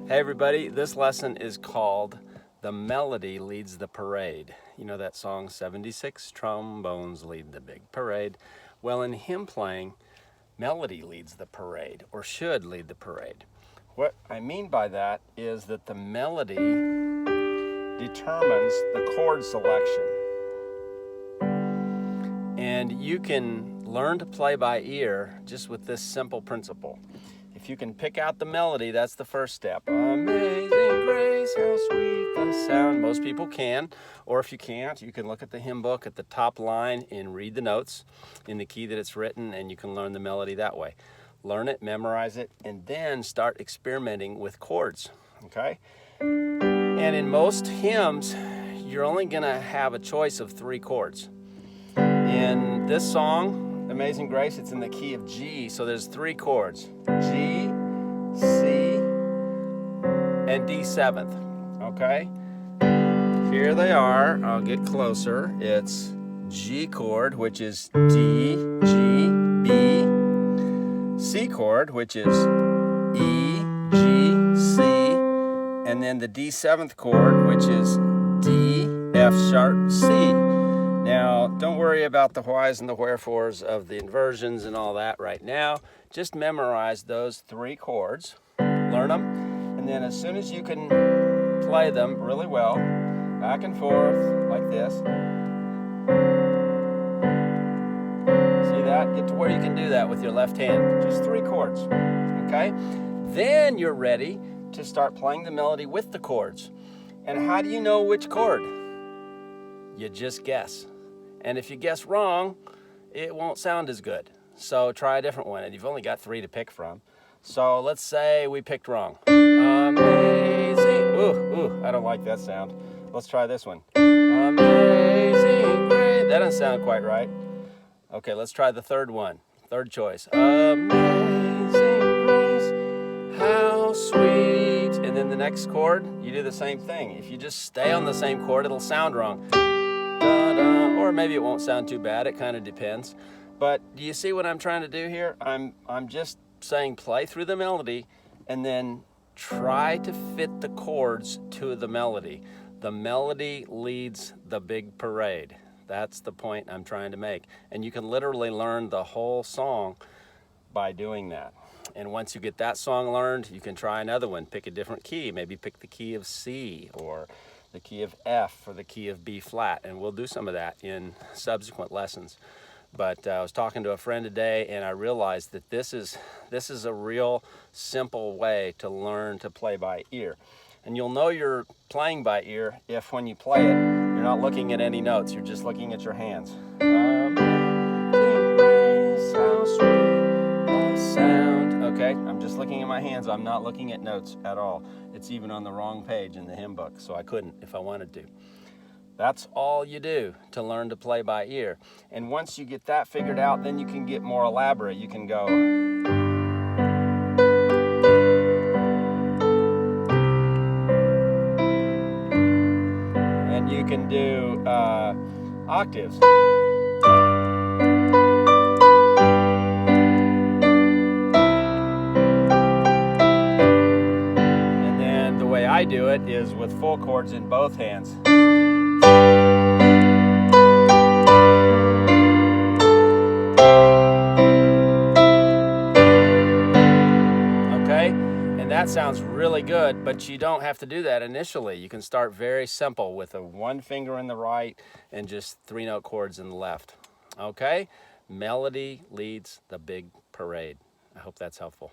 Hey everybody, this lesson is called The Melody Leads the Parade. You know that song, 76 trombones lead the big parade? Well, in hymn playing, melody leads the parade, or should lead the parade. What I mean by that is that the melody determines the chord selection. And you can learn to play by ear just with this simple principle. If you can pick out the melody, that's the first step. Amazing grace, how sweet the sound. Most people can, or if you can't, you can look at the hymn book at the top line and read the notes in the key that it's written, and you can learn the melody that way. Learn it, memorize it, and then start experimenting with chords, okay? And in most hymns, you're only gonna have a choice of 3 chords. In this song, Amazing Grace, it's in the key of G, so there's 3 chords, G, C, and D 7th, okay? Here they are, I'll get closer. It's G chord, which is D, G, B, C chord, which is E, G, C, and then the D 7th chord, which is D, F sharp, C. Now, don't worry about the whys and the wherefores of the inversions and all that right now. Just memorize those 3 chords, learn them, and then as soon as you can play them really well, back and forth like this. See that? Get to where you can do that with your left hand. Just 3 chords, okay? Then you're ready to start playing the melody with the chords. And how do you know which chord? You just guess. And if you guess wrong, it won't sound as good. So try a different one, and you've only got 3 to pick from. So let's say we picked wrong. Amazing. Ooh, I don't like that sound. Let's try this one. Amazing grace. That doesn't sound quite right. Okay, let's try the third one. Third choice. Amazing grace, how sweet. And then the next chord, you do the same thing. If you just stay on the same chord, it'll sound wrong. Or maybe it won't sound too bad, it kind of depends. But do you see what I'm trying to do here? I'm just saying play through the melody and then try to fit the chords to the melody. The melody leads the big parade. That's the point I'm trying to make. And you can literally learn the whole song by doing that. And once you get that song learned, you can try another one. Pick a different key. Maybe pick the key of C or the key of F or the key of B flat. And we'll do some of that in subsequent lessons. But I was talking to a friend today, and I realized that this is a real simple way to learn to play by ear. And you'll know you're playing by ear if when you play it, you're not looking at any notes. You're just looking at your hands. Sound. Okay, I'm just looking at my hands. I'm not looking at notes at all. It's even on the wrong page in the hymn book, so I couldn't if I wanted to. That's all you do to learn to play by ear. And once you get that figured out, then you can get more elaborate. You can go. And you can do octaves. I do it is with full chords in both hands. Okay, and that sounds really good, but you don't have to do that initially. You can start very simple with a 1 finger in the right and just 3-note chords in the left. Okay, melody leads the big parade. I hope that's helpful.